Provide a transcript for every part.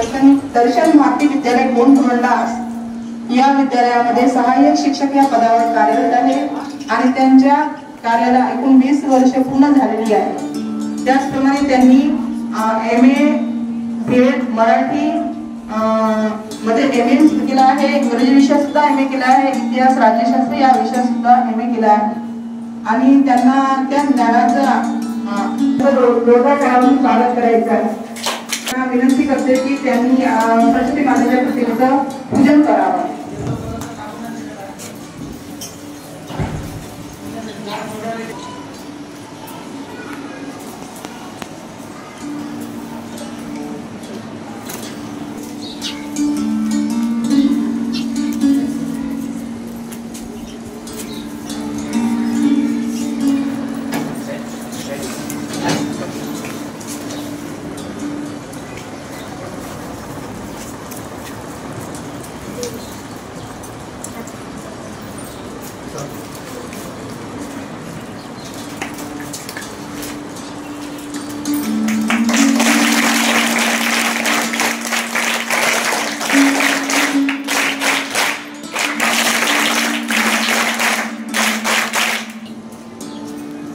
दर्शन भारती विद्यालय गोंडकुर्ला या विद्यालयामध्ये सहाय्यक शिक्षक या पदावर कार्यरत आहे आणि त्यांच्या कार्याला एकूण 20 वर्ष पूर्ण झालेली आहे। त्याचप्रमाणे त्यांनी MA BEd मराठी मध्ये MA केला आहे, इंग्रजी विषय सुद्धा MA केला आहे, इतिहास राज्यशास्त्र या विषयात सुद्धा MA केला आहे आणि त्यांना त्या ज्ञानाचा जोरदार टाळून स्वागत करायचं आहे। विनंती करते की त्यांनी सरस्वती मातेच्या प्रतिमेचं पूजन करावं।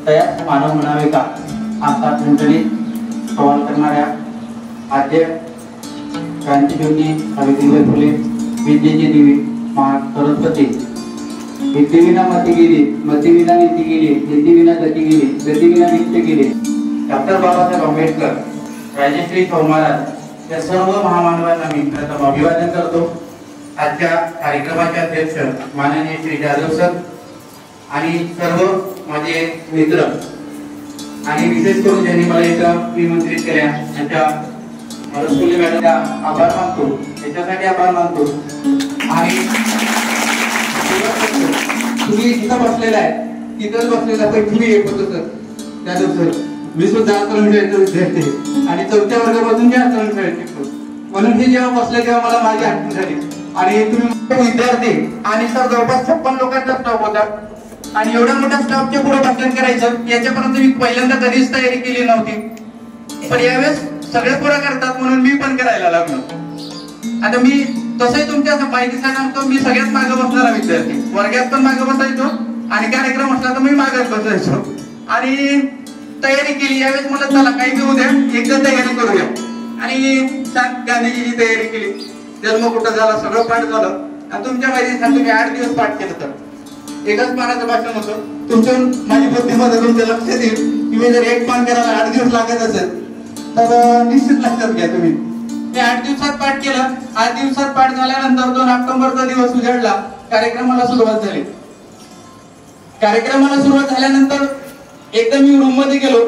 तयाच मानव म्हणावे का असा ठणठणीत सवाल करणाऱ्या आद्य क्रांतिज्योती सावित्रीबाई फुले विद्येची देवी सरस्वती। विद्येविना मती गेली, मतीविना नीती गेली, नीतीविना गती गेली, गतीविना नित्य गेली। डॉक्टर बाबासाहेब आंबेडकर, राजश्री शाहू महाराज या सर्व महामानवांना मी प्रथम अभिवादन करतो। आजच्या कार्यक्रमाचे अध्यक्ष माननीय श्री जाधव सर आणि सर्व माझे मित्र आणि विशेष करून ज्यांनी मला इथं निमंत्रित केल्या त्यांच्या रसुली मॅडमचा आभार मानतो, त्याच्यासाठी आभार मानतो। आणि तुम्ही जिथं बसलेला आहे तिथंच बसलेला पण तुम्ही एक होतो सर जाधव सर, मी सुद्धा आचरण शाळेचा विद्यार्थी आणि 4थ्या वर्गापासून मी आचरण शाळेत शिकतो, म्हणून हे जेव्हा बसले तेव्हा मला माझी आठवण झाली। आणि तुम्ही विद्यार्थी आणि सर जवळपास 56 लोकांचा स्टाफ होता आणि एवढ्या मोठ्या स्टाफच्या पुढे भाषण करायचं याच्यापर्यंत मी पहिल्यांदा कधीच तयारी केली नव्हती, पण यावेळेस सगळे पुढे करतात म्हणून मी पण करायला लागलो। आता मी तसंही तुमच्या माहितीसाठी सांगतो, मी सगळ्यात मागे बसणारा विद्यार्थी, वर्गात पण मागे बसायचो आणि कार्यक्रम असला तर मी मागेच बसायचो आणि तयारी केली। यावेळेस मला चला काही बी उद्या एकदा तयारी करूया आणि गांधीजीची तयारी केली, जन्म कुठं झाला सगळं पाठ झालं आणि तुमच्या माहितीसाठी तुम्ही 8 दिवस पाठ केलं तर एकच पानाचं भाषण होतं। तुमच्या माझी बुद्धिमत्ता तुमच्या लक्षात येईल की मी जर एक पान करायला 8 दिवस लागत असेल तर निश्चित लक्षात घ्या तुम्ही। मी 8 दिवसात पाठ केलं। 8 दिवसात पाठ झाल्यानंतर 2 ऑक्टोबरचा दिवस उजाडला, कार्यक्रमाला सुरुवात झाली। कार्यक्रमाला सुरुवात झाल्यानंतर एकदम मी रूम मध्ये गेलो,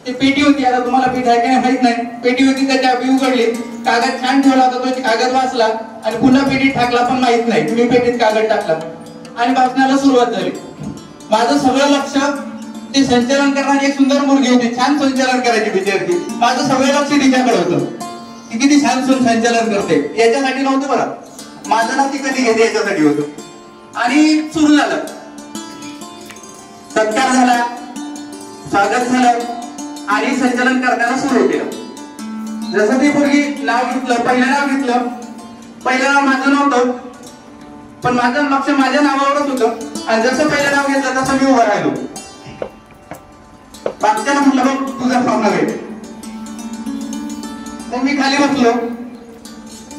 ते पेटी होती, आता तुम्हाला पेटी आहे की नाही माहित नाही, पेटी होती त्याची चाबी उघडली, कागद छान ठेवला होता, तो कागद वाचला आणि पुन्हा पेटीत टाकला पण माहित नाही, मी पेटीत कागद टाकला आणि भाषणाला सुरुवात झाली। माझं सगळं लक्ष ते संचालन करणारी एक सुंदर मुलगी होती, छान संचालन करायची विद्यार्थी, माझं सगळं लक्ष तिच्याकडे होतं, ती किती छान संचालन करते याच्यासाठी नव्हतं बरं, माझं नाव ती कधी घेते याच्यासाठी होतं। आणि सुरू झालं, सत्कार झाला, स्वागत झालं आणि संचालन करताना सुरू केलं। जसं ती मुलगी नाव घेतलं, पहिलं नाव माझं नव्हतं पण माझं लक्ष माझ्या नावावरच होतं आणि जसं पहिलं नाव घेतलं तसं मी उभा राहिलो। बाकीच्याला म्हटलं बघ तुझा पाहुणा वेळ, मग मी खाली बसलो,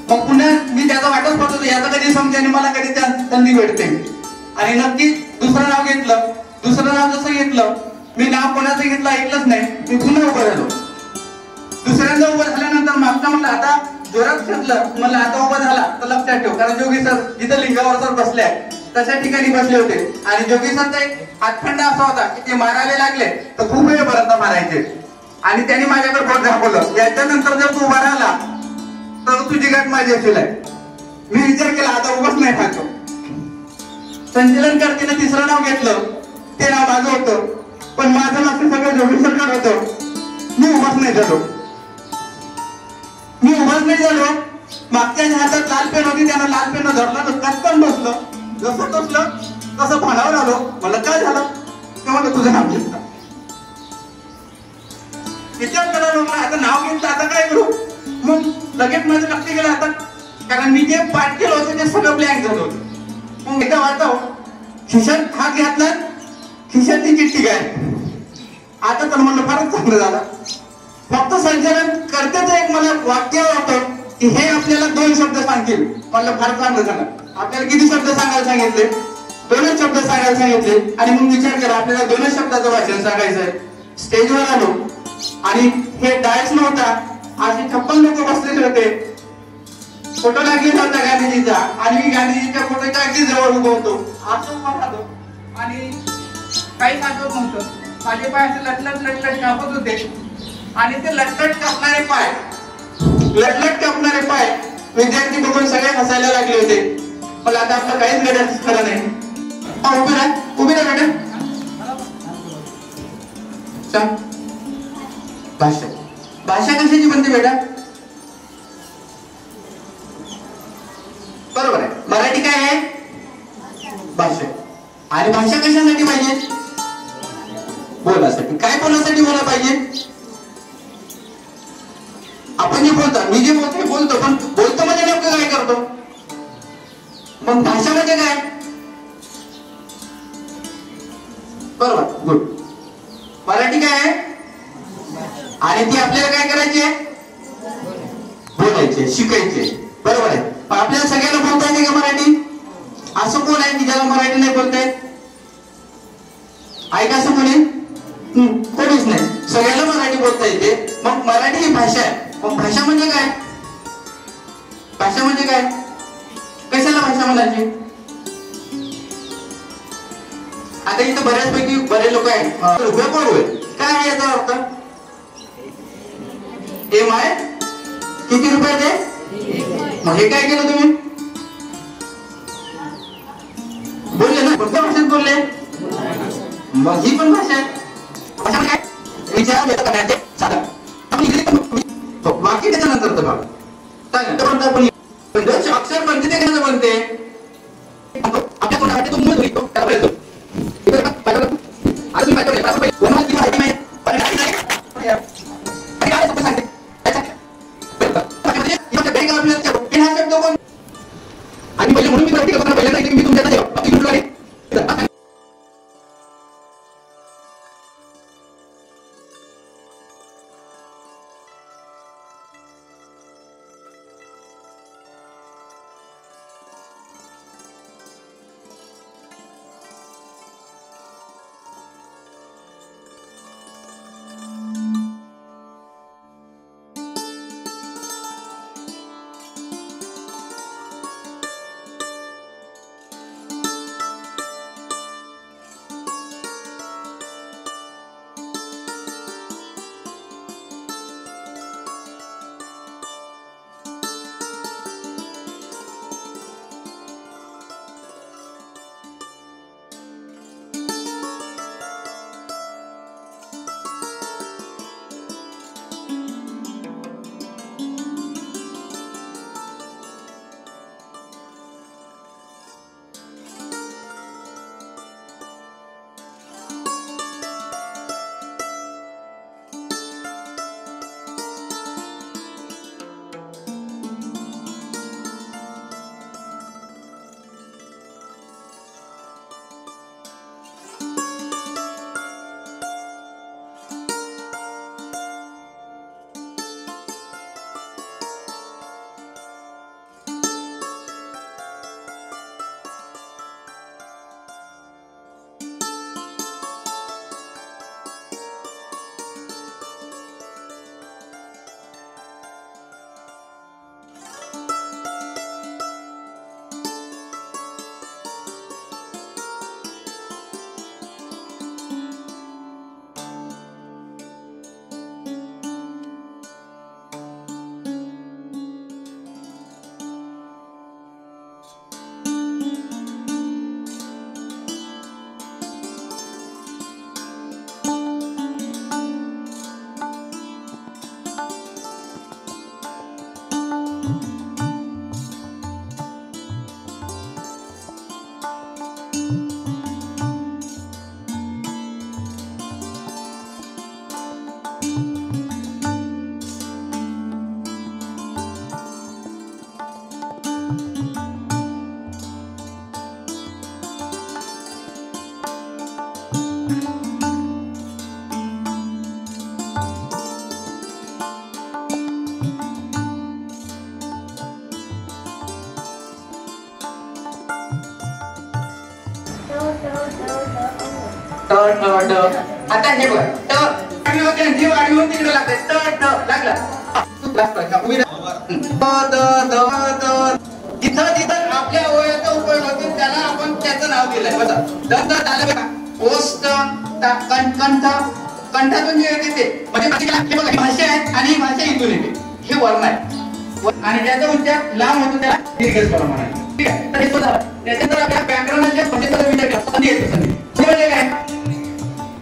मग पुन्हा मी त्याचा वाटच पडतो याचा कधी समजे आणि मला कधी त्या संधी भेटते आणि नक्की दुसरं नाव घेतलं। दुसरं नाव जसं घेतलं मी नाव कोणाचं घेतलं ऐकलंच नाही, मी पुन्हा उभं राहिलो। दुसऱ्यांदा उभं झाल्यानंतर मागचा म्हटलं आता जोरात खेचलं, म्हणलं आता उभा झाला तर लक्षात ठेव, कारण जोगी सर जिथे लिंगावर सर बसले तशा ठिकाणी बसले होते आणि जोगी सरचा एक हातखंडा असा होता की ते मारायला लागले तर खूप वेळपर्यंत मारायचे आणि त्यांनी माझ्याकडे बोट दाखवलं, याच्यानंतर जर तू उभा राहिला तर तुझी गाठ माझी असेल आहे। मी विचार केला आता उभाच नाही राहतो। संचलन करताना तिसरं नाव घेतलं, ते नाव माझं होतं पण माझं लक्ष सगळं जोगी सरकार होतं, मी उभाच नाही झालो। मागच्या हातात लाल पेन होती, त्यानं लाल पेन धरला तर कटकन बसलं, जसं बसलं तसं भानावर आलो, मला काय झालं ते म्हणलं तुझं नाव घेतलं। विचार करायला आता नाव घेतलं आता काय करू, मग लगेच माझं लक्ष गेलं आता, कारण मी जे पाठ केलं होतं ते सगळं ब्लँक झालं होतं. मग एकदा वाटतो खिशात हात घातला, खिशातली चिठ्ठी काय. आता तर म्हणलं फारच चांगलं झालं. फक्त संचालन करतेच एक मला वाक्य होतं की हे आपल्याला 2 शब्द सांगतील. म्हणलं फार चांगलं झालं. आपल्याला किती शब्द सांगायला सांगितले? 2च शब्द सांगायला सांगितले. आणि मग विचार केला आपल्याला 2च शब्दाचं भाषण सांगायचं आहे. स्टेजवर आलो आणि हे डायस नव्हता, असे 56 लोक बसलेले होते. फोटो लागलेला होता गांधीजीचा आणि मी गांधीजीच्या फोटोच्या अगदी जवळ उभं होतो. असं उभं राहतो आणि काही आठवत नव्हतं. माझे पाय असे लटलट लटलट कापत होते आणि ते लटलट कापणारे पाय विद्यार्थी बघून सगळे हसायला लागले होते. पण आता आपलं काहीच गरज खरं नाही. उभी राहा मॅडम. सांग, भाषा कशाची बनते बेटा? बरोबर आहे. मराठी काय आहे? भाषा. आणि भाषा कशासाठी पाहिजे? बोलासाठी. काय बोलासाठी बोला पाहिजे? आपण जे बोलतो, मी जे बोलतो बोलतो, पण बोलतो म्हणजे नेमकं काय करतो? मग भाषा म्हणजे काय? बरोबर, गुड. मराठी काय आहे? आणि ती आपल्याला काय करायची आहे? बोलायची, शिकायची. बरोबर आहे. आपल्याला सगळ्यांना बोलता येते का मराठी? असं कोण आहे की ज्याला मराठी नाही बोलता येत? आहे का असं कोणी? कोणीच नाही. सगळ्याला मराठी बोलता येते. मग मराठी ही भाषा आहे. मग भाषा म्हणजे काय? भाषा म्हणजे काय? कशाला भाषा म्हणायची? आता इथं बऱ्याचपैकी बरेच लोक आहेत. रुपये पडू काय आहे याचा अर्थ? MI किती रुपये ते? मग हे काय केलं तुम्ही? बोलले ना, कोणत्या भाषेत बोलले? मग ही पण भाषा आहे. भाषा काय? विचार व्यक्त करण्याचे साधन. बाकी त्याच्यानंतर तर अक्षर बनते ते कशाचं बनते? आपल्या कोणासाठी तो मूळ होतो त्याला बोलतो. अजून माहिती नाही. आणि पहिले म्हणून मी पहिल्यांदा मी तुमच्या ट ठ ड. आता हे बघ ट वाढी होते ना, जी वाढी होऊन तिकडे लागते ट ट लागला. उभी राहा. द द द जिथं जिथं आपल्या ओळीचा उपयोग होतो त्याला आपण त्याचं नाव दिलंय. बघा द द झालं बघा. ओष्ठ कंठ कंठातून जे येते ते म्हणजे भाषा आहे आणि ही भाषा इथून येते. हे वर्ण आहे आणि ज्याचा उच्चार लांब होतो त्याला दीर्घस्वर म्हणायचं. ठीक आहे. तर हे सुद्धा त्याच्यानंतर आपल्या व्याकरणाच्या भाषेचा विचार केला संधी येतो. संधी म्हणजे काय?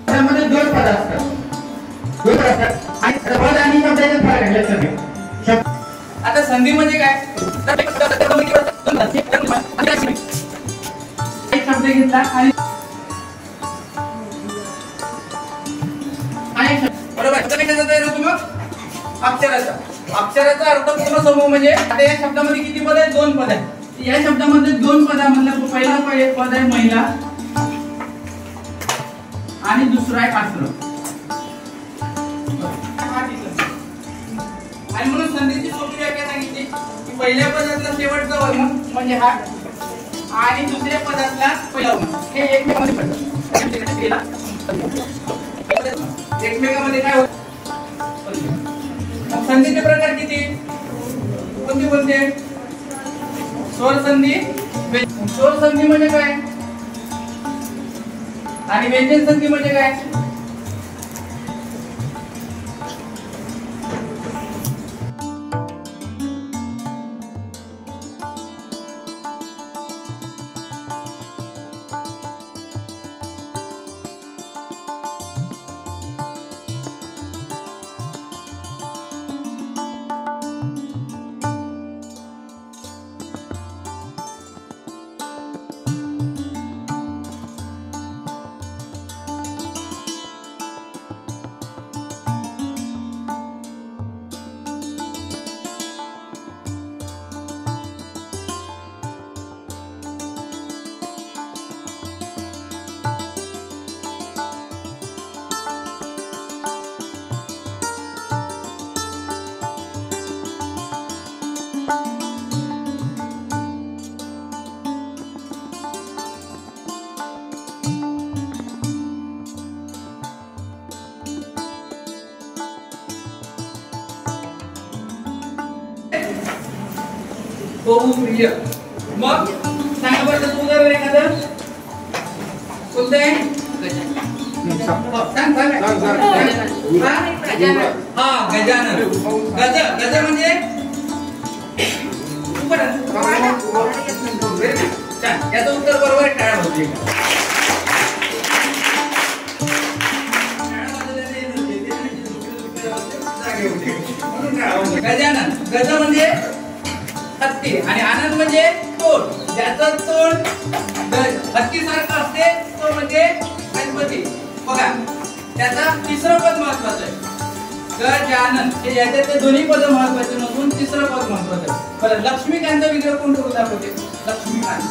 त्यामध्ये दोन पद असतात. दोन पद असतात आणि पद आणि शब्दाचे फरक आहे. संधी आता संधी म्हणजे काय? एक शब्द घेतला आणि बरोबर अक्षराचा अर्थपूर्ण समूह म्हणजे आता या शब्दामध्ये किती पद आहेत? दोन पद आहेत. या शब्दामध्ये दोन पदामधलं पहिला पद आहे महिला आणि दुसरा आहे आश्रम. आणि म्हणून संधीची सोपी व्याख्या सांगितली की पहिल्या पदातला शेवटचा वर्ण म्हणजे हा आणि दुसऱ्या पदातला पहिला वर्ण हे एकमेकांमध्ये पडतात. एकमेकांमध्ये काय होत? संधीचे प्रकार किती? कोणते कोणते? स्वर संधी. स्वर संधी म्हणजे काय आणि व्यंजन संधी म्हणजे काय? बहुप्रिय. मग सांगा बरं उदाहरण एखादं कोणतं आहे? सांग हा गजानन. गज गज म्हणजे याचं उत्तर बरोबर आहे. टाळ्या वाजवली. गजानन. गज म्हणजे हत्ती आणि आनंद म्हणजे तोंड. ज्याचं तोंड हत्तीसारखं असते तो म्हणजे गणपती. बघा त्याचा तिसरं पद महत्वाचं आहे. गजानन हे याच्यातले दोन्ही पद महत्वाचे नसून तिसरं पद महत्वाचं आहे. बरं लक्ष्मीकांतचा विग्रह कोण करून दाखवते? लक्ष्मीकांत.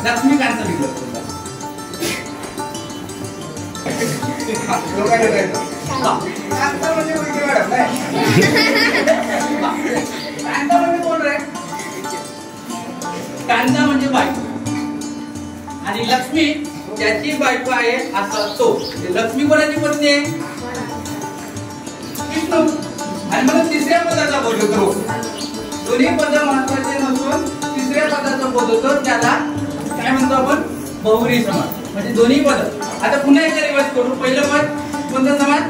लक्ष्मीकांतचा विग्रह कोण रे? कांता म्हणजे बायको आणि लक्ष्मी ज्याची बायको आहे असा तो. लक्ष्मी कोणाची पत्नी आहे? विष्णू. आणि म्हणून तिसऱ्या पदाचा बोध होतो. दोन्ही पद महत्वाचे नसून तिसऱ्या पदाचा बोध होतो त्याला काय म्हणतो आपण? बहुव्रीही समास. म्हणजे दोन्ही पद. आता पुन्हा एकदा रिवाइज करू. पहिलं पद कोणता समास?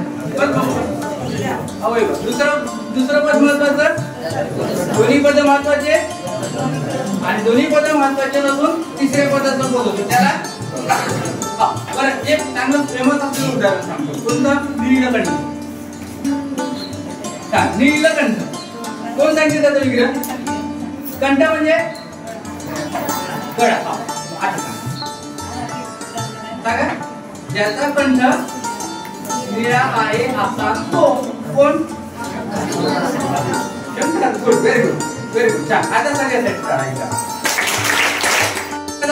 अवयव. दुसरं पद महत्वाचं. दोन्ही पद महत्वाचे आणि दोन्ही पद महत्वाचे नसून तिसऱ्या पदाचा बोध होतो त्याला. बरं एक चांगलं फेमस असलेलं उदाहरण सांगतो. कोणतं? नीलकंठ. नीलकंठ कोण सांगितलं त्याचा विग्रह? कंठ म्हणजे गळा. सांगा. ज्याचा कंठ निळा आहे असा तो कोण? Very good very good. आता सगळ्यासाठी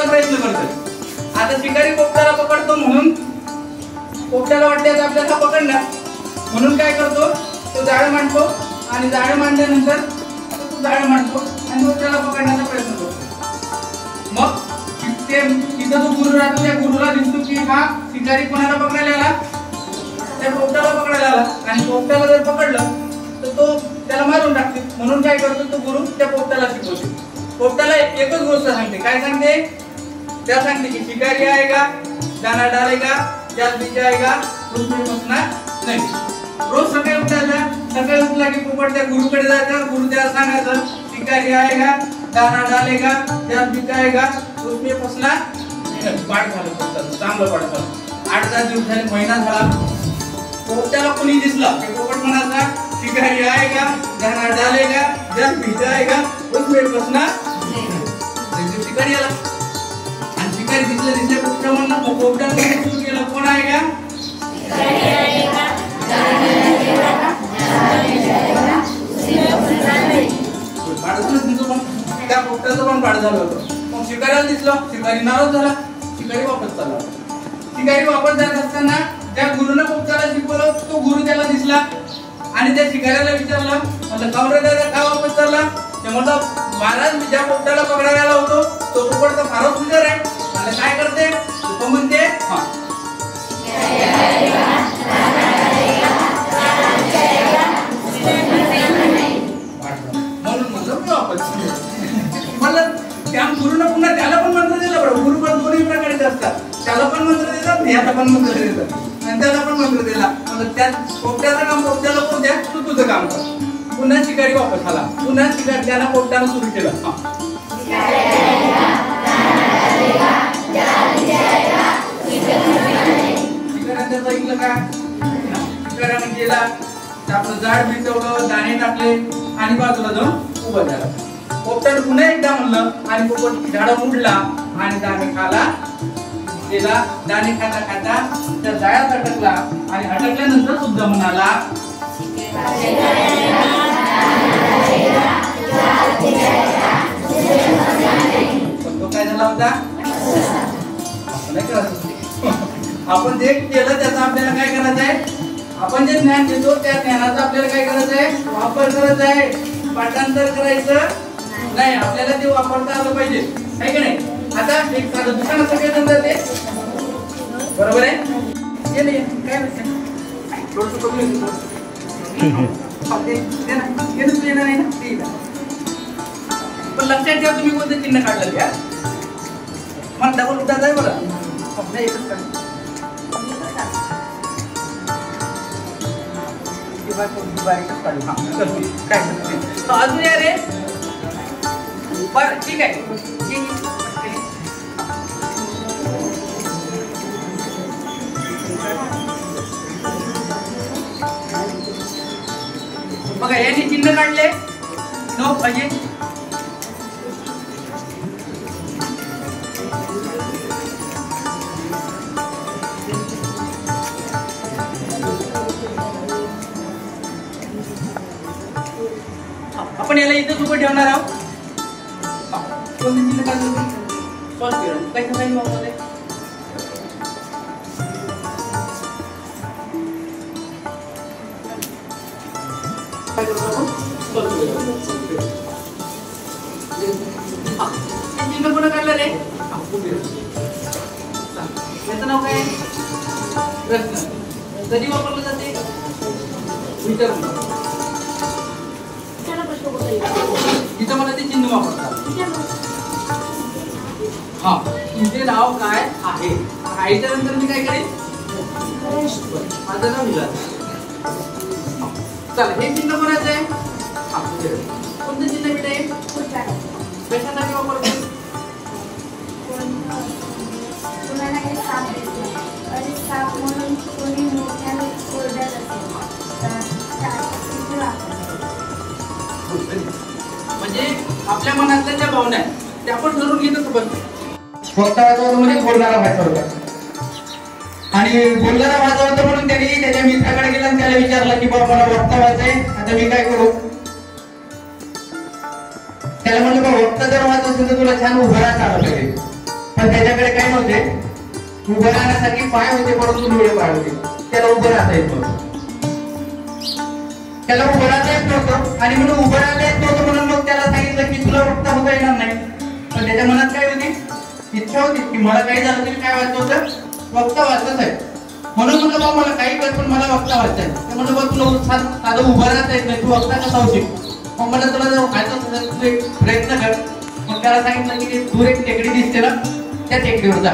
प्रयत्न करतोय. आता शिकारी पोपटाला पकडतो म्हणून पोपटाला वाटते आपल्याला पकडणार म्हणून काय करतो? तो जाळं मांडतो आणि जाळं मांडल्यानंतर तो जाळं मांडतो आणि पोपटाला पकडण्याचा प्रयत्न करतो. मग तिथं जो गुरु राहतो त्या गुरुला दिसतो की हा शिकारी कोणाला पकडायला आला, त्या पोपटाला पकडायला आला आणि पोपटाला जर पकडलं तर तो त्याला मारून टाकते. म्हणून काय करतो तो गुरु त्या पोपटाला शिकवतो. पोपटाला एकच गोष्ट सांगते. काय सांगते? त्या सांगते की शिकारी आएगा दाना डालेगा जाल बिछ जाएगा उसमें फंसना नहीं. रोज सकाळी उठायचं, सकाळी उठला की पोपट त्या गुरुकडे जायचं, गुरु त्याला सांगायचं शिकारी आएगा दाना डालेगा जाल बिछ जाएगा उसमें फंसना नहीं. पाठ झालं पोपटाचं, चांगलं पाठ झालं. 8-10 दिवस झाले, महिना झाला. पोपटाला कोणी दिसलं की पोपट म्हणायचा शिकारी आएगा दाना डालेगा जाल बिछ जाएगा उसमें फंसना नहीं. शिकारी आला आणि शिकारी दिसले पोपटा म्हणलं पोपटाने सुरू केलं कोण आहे का त्या पोपटाचं पण पाठ झालं होतं. मग शिकारीला दिसलं, शिकारी नाराज झाला, शिकारी वापस चालला. शिकारी वापस जात असताना त्या गुरुने पोपटाला शिकवलं, तो गुरु त्याला दिसला आणि त्या शिकाऱ्याला विचारलं म्हणलं का रे दादा का वापस चालला? ते म्हणलं महाराज मी ज्या पोपटाला पकडायला आला होतो तो पोपट तर फारच हुशार आहे. म्हणलं काय करते? तो म्हणते हा म्हणून म्हणलं मी वापस. म्हणलं त्या गुरुनं पुन्हा त्याला पण मंत्र दिला. बरं गुरु पण दोन्ही प्रकारचे असतात. त्याला पण मंत्र देतात, याला पण मंत्र देतात आणि त्याला पण मंत्र दिला. म्हणजे त्या पोपट्याचं काम पोपट्याला करू द्या, तू तुझं काम कर. पुन्हा शिकारी वापस आला. पुन्हा शिकारी त्याला पोपटानं सुरू केलं. शिकाऱ्यानं त्याचं ऐकलं का? शिकाऱ्यानं गेला, आपलं झाड बिचवलं, दाणे टाकले आणि बाजूला जाऊन उभं झालं. पोपटानं पुन्हा एकदा म्हणलं आणि पोपट झाडं उडला आणि दाणे खाला गेला. दाणे खाता खाता त्या जाळ्यात अटकला आणि अटकल्यानंतर सुद्धा म्हणाला पण तो काय झाला होता? आपण जे केलं त्याचा आपल्याला काय करायचं आहे? आपण जे ज्ञान घेतो त्या ज्ञानाचा आपल्याला काय करायचं आहे? वापर करायचा आहे. पाठांतर करायचं नाही. आपल्याला ते वापरता आलं पाहिजे, आहे की नाही? आता एक साधं दुकानात सगळे जण जाते, बरोबर आहे? काय पण लक्षात ठेवा तुम्ही कोणतं चिन्ह काढलं त्या मला डबल उठायचं आहे बरं. अजून या रे बर ठीक आहे. बघा यांनी चिन्ह काढले नो पाहिजे. आपण याला इथं उभं ठेवणार आहोत. कोणते चिन्ह काढलं? कशासाठी वापरले? चिन्ह कोण काढलं रे? याचं नाव काय? प्रश्न. कधी वापरलं जाते? विचार. इथं मला ते चिन्ह वापरतात. हा तुझे नाव काय आहे? आईच्या नंतर मी काय करेन? माझं नाव विलास. चला हे चिन्ह कोणाचं आहे? कोणतं चिन्ह बेटा? कशासाठी वापरतो? म्हणजे आपल्या मनातल्या ज्या भावना आहेत त्या आपण ठरवून घेतो सोबत. म्हणजे बोलणारा व्हायचा होता आणि बोलणारा व्हायचा होता म्हणून त्यांनी त्याच्या मित्राकडे गेला आणि त्याला विचारलं की बाबा मला वक्ता व्हायचंय, आता मी काय करू? त्याला म्हणलं बा वक्ता जर व्हायचं असेल तर तुला छान उभं राहता आलं पाहिजे. पण त्याच्याकडे काय नव्हते, उभं राहण्यासाठी पाय होते परंतु डोळे पाय होते. त्याला उभं राहता येत नव्हतं. त्याला उभं राहता येत नव्हतं आणि म्हणून उभं राहता येत नव्हतं म्हणून मग त्याला सांगितलं की तुला वक्ता होता येणार नाही. पण त्याच्या मनात काय होती? इच्छा होती की मला काही झालं तरी काय व्हायचं होतं, वक्ता व्हायचंच आहे. म्हणून म्हटलं बाबा मला काही कर पण मला वक्ता व्हायचं आहे. ते म्हणलं बघ तुला साधं उभं राहता येत नाही, तू वक्ता कसा होशील. मग मला तुला जर व्हायचं असेल तू एक प्रयत्न कर. मग त्याला सांगितलं की दूर एक टेकडी दिसते ना, त्या टेकडीवर जा.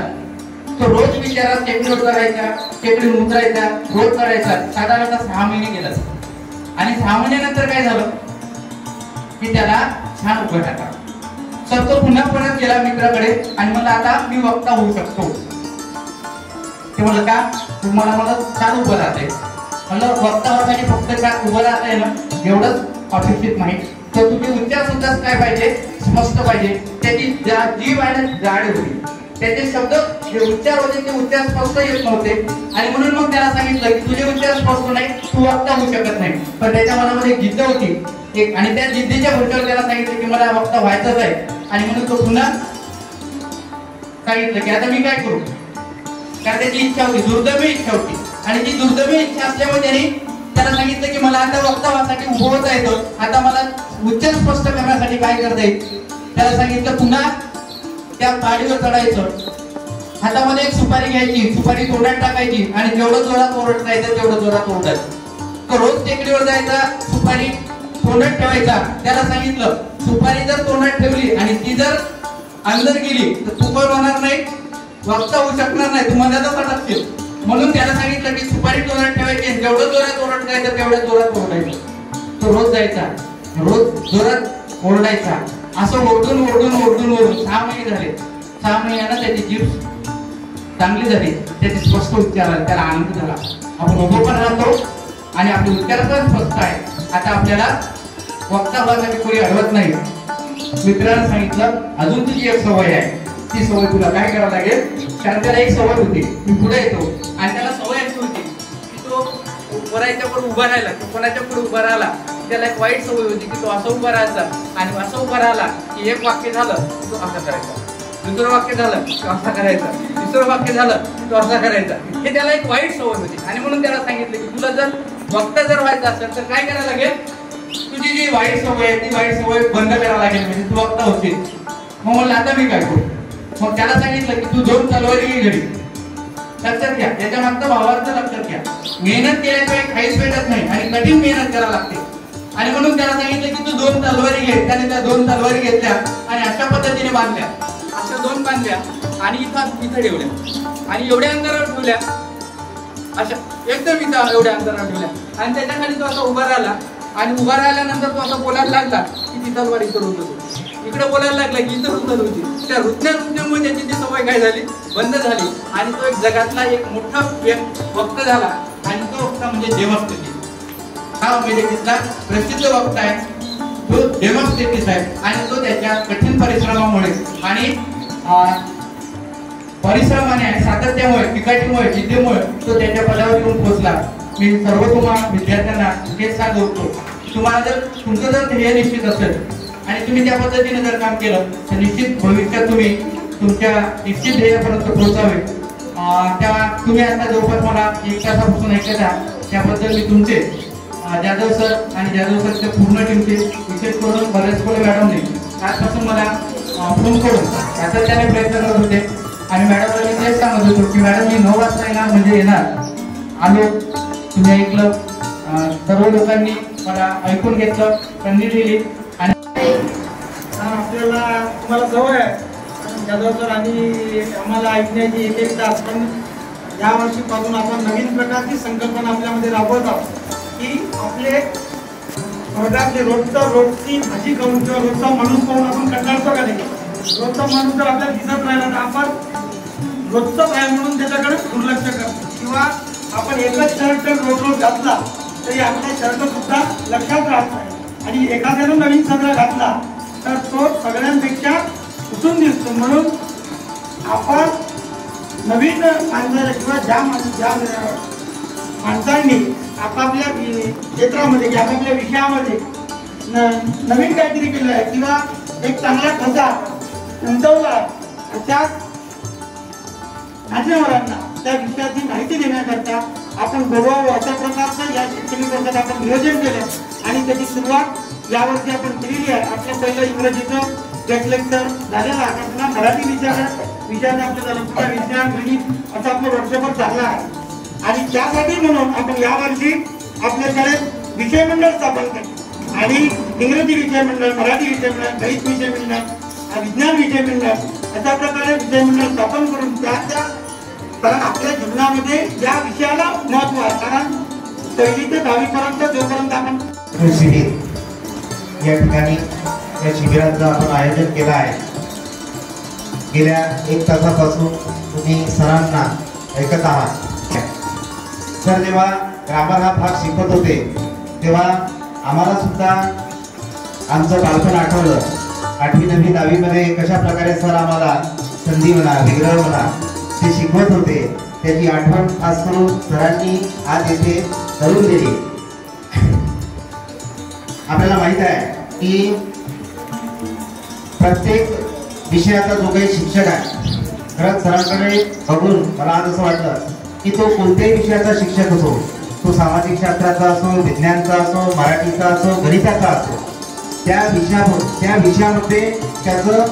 तो रोज विचारात टेकडीवर करायचा, टेकडीवर उतरायचा, रोज करायचा. साधारणतः 6 महिने गेला आणि 6 महिन्यानंतर काय झालं की त्याला छान उभं टाकला. तर तो पुन्हा परत गेला मित्राकडे आणि म्हणला आता मी वक्ता होऊ शकतो. ते म्हणलं का, तुम्हाला मला छान उभं राहते. म्हणलं वक्ता होण्यासाठी फक्त काय उभं राहता आहे ना एवढंच अपेक्षित नाही, तर तुम्ही उच्चार सुद्धा काय पाहिजे, स्पष्ट पाहिजे. त्याची जीभ आहे ना जाड होती, त्याचे शब्द जे उच्चार होते ते उच्चार स्पष्ट येत नव्हते. आणि म्हणून मग त्याला सांगितलं की तुझे उच्चार स्पष्ट नाही, तू वक्ता होऊ शकत नाही. पण त्याच्या मनामध्ये जिद्द होती एक, आणि त्या जिद्दीच्या भरतीवर त्याला सांगितलं की मला वक्ता व्हायचंच आहे. आणि म्हणून तो पुन्हा सांगितलं की आता मी काय करू, कारण त्याची इच्छा होती, दुर्दैवी इच्छा होती. आणि ती दुर्दैवी इच्छा असल्यामुळे त्यांनी त्याला सांगितलं की मला आता वक्ता व्हायसाठी उभं होता येतं, आता मला उच्चार स्पष्ट करण्यासाठी काय करता येईल. त्याला सांगितलं पुन्हा त्या पाडीवर चढायचं, हातामध्ये एक सुपारी घ्यायची, सुपारी तोंडात टाकायची आणि जेवढं जोरात ओरडता येतं तेवढं जोरात ओरडायचं. तो रोज टेकडीवर जायचा, सुपारी तोंडात ठेवायचा. त्याला सांगितलं सुपारी जर तोंडात ठेवली आणि ती जर अंदर गेली तर तू पण होणार नाही, वक्ता होऊ शकणार नाही, तू मध्यातच अटकशील. म्हणून त्याला सांगितलं की सुपारी तोंडात ठेवायची, जेवढं जोरात ओरडता येतं तेवढ्या जोरात ओरडायचं. तो रोज जायचा, रोज जोरात ओरडायचा. असं ओरडून ओरडून ओरडून ओरडून 6 महिने झाले. 6 महिन्यानं त्याची जीभ चांगली झाली, त्याचे स्पष्ट उच्चार आले, त्याला आनंद झाला. आपण उभं पण राहतो आणि आपले उच्चार पण स्पष्ट आहे. आता आपल्याला वक्ता व्हायसाठी कोणी अडवत नाही. मित्रांनी सांगितलं अजून तुझी एक सवय आहे, ती सवय तुला काय करावं लागेल. कारण त्याला एक सवय होती, मी पुढे येतो आणि त्याला सवय अशी होती की तो कोणाच्या पुढे उभा राहिला, तो कोणाच्या पुढे उभा राहिला. त्याला एक वाईट सवय होती की तो असं उभा राहायचा आणि असं उभा राहिला की एक वाक्य झालं की तो असं करायचा, दुसरं वाक्य झालं की तो असं करायचा, तिसरं वाक्य झालं की तो असं करायचा. हे त्याला एक वाईट सवय होती. आणि म्हणून त्याला सांगितलं की तुला जर वक्ता जर व्हायचं असेल तर काय करायला लागेल, तुझी जी वाईट सवय आहे ती वाईट सवय बंद करायला लागेल, म्हणजे तू वक्ता होशील. मग म्हणलं आता मी काय करू. मग त्याला सांगितलं की तू 2 तलवारी घे घरी. लक्षात घ्या, त्याच्या मागचा भावार्थ लक्षात घ्या. मेहनत केल्याशिवाय काहीच भेटत नाही आणि कठीण मेहनत करावी लागते. आणि म्हणून त्याला सांगितलं की तू 2 तलवारी घे. त्याने त्या 2 तलवारी घेतल्या आणि अशा पद्धतीने बांधल्या, अशा 2 बांधल्या आणि इथं ठेवल्या आणि एवढ्या अंतरावर ठेवल्या, अशा एकदम इथं एवढ्या अंतरावर ठेवल्या. आणि त्याच्या खाली तो असा उभा राहिला आणि उभा राहिल्यानंतर तो असं बोलायला लागला की ती तलवार इकडे रुतत होती, इकडे बोलायला लागला की इथं रुतत होती. त्या रुतण्यामुळे त्याची ती सवय काय झाली, बंद झाली. आणि तो एक जगातला एक मोठा वक्ता झाला. आणि तो वक्ता म्हणजे डेमोक्रेसी. हा अमेरिकेतला प्रसिद्ध वक्ता आहे, तो डेमोक्रेसी आहे. आणि तो त्याच्या कठीण परिश्रमामुळे आणि परिश्रमाने आणि सातत्यामुळे, पिकाटीमुळे, जिद्दीमुळे तो त्याच्या पदावर येऊन पोहोचला. मी सर्व तुम्हाला विद्यार्थ्यांना हेच सांगतो, तुम्हाला जर तुमचं जर ध्येय निश्चित असेल आणि तुम्ही त्या पद्धतीने जर काम केलं तर निश्चित भविष्यात तुम्ही तुमच्या निश्चित ध्येयापर्यंत पोहोचावे. तेव्हा तुम्ही आता जवळपास मला 1 तासापासून ऐकत आहात, त्याबद्दल मी तुमचे जाधव सर आणि जाधव सरच्या पूर्ण टीमचे विशेष करून बरेच मॅडमने आजपासून मला फोन करून सातत्याने प्रयत्न करत होते. आणि मॅडमला मी तेच सांगत होतो की मॅडम मी 9 वाजता येणार म्हणजे येणार. आलो, तुम्ही ऐकलं, सर्व लोकांनी मला ऐकून घेतलं, संधी दिली. आणि आपल्याला तुम्हाला सवय आहे जाधव सर आणि आम्हाला ऐकण्याची 1-1 तास, पण या वर्षीपासून आपण नवीन प्रकारची संकल्पना आपल्यामध्ये राबवत आहोत की आपले वर्गातले रोजची भाजी खाऊन किंवा रोजचा माणूस पाहून आपण कंटाळतो का नाही. रोजचा माणूस जर आपल्याला दिसत राहिला तर आपण रोजचाच आहे म्हणून त्याच्याकडे दुर्लक्ष करतो, किंवा आपण एकच शर्ट रोज घातला तरी आपला शर्ट सुद्धा लक्षात राहत नाही. आणि एखाद्यानं नवीन सदरा घातला तर तो सगळ्यांपेक्षा उठून दिसतो. म्हणून आपण नवीन माणसाला किंवा ज्या माणसांनी आपापल्या क्षेत्रामध्ये किंवा आपापल्या विषयामध्ये नवीन काहीतरी केलं आहे किंवा एक चांगला ठसा उमटवला, त्या मान्यवरांना त्या विषयाची माहिती देण्याकरता आपण बोलवावं अशा प्रकारचं या शैक्षणिक वर्षात आपण नियोजन केलं. आणि त्याची सुरुवात यावर्षी आपण केलेली आहे. आपलं पहिलं इंग्रजीचं गेस्ट लेक्चर झालेलं आहे, पुन्हा मराठी विचार विषयाने आपलं झालं पुन्हा विज्ञान गणित असं आपलं वर्षभर चाललं आहे. आणि त्यासाठी म्हणून आपण यावर्षी आपल्या शाळेत विषय मंडळ स्थापन केलं आणि इंग्रजी विषय मंडळ, मराठी विषय मंडळ, गणित विषय मंडळ, विज्ञान विषय मंडळ अशा प्रकारे विषय मंडळ स्थापन करून कारण आपल्या जीवनामध्ये या विषयाला महत्व आहे. कारण 1ली ते 10वी पर्यंत जोपर्यंत आपण शिबिर या ठिकाणी या शिबिराचं आपण आयोजन केलं आहे. गेल्या 1 तासापासून तुम्ही सरांना ऐकत आहात. सर जेव्हा ग्रामर हा भाग शिकवत होते तेव्हा आम्हाला सुद्धा आमचं बालपण आठवलं. 8वी 9वी 10वी मध्ये कशा प्रकारे सर आम्हाला संधी म्हणा, विग्रह म्हणा ते शिकवत होते, त्याची आठवण खास करून सरांनी आज येथे करून दिली. आपल्याला माहित आहे की प्रत्येक विषयाचा जो काही शिक्षक आहे, खरंच सरांकडे बघून मला आज असं वाटलं की तो कोणत्याही विषयाचा शिक्षक असो, तो सामाजिक शास्त्राचा असो, विज्ञानचा असो, मराठीचा असो, गणिताचा असो, त्या विषयामध्ये त्याचं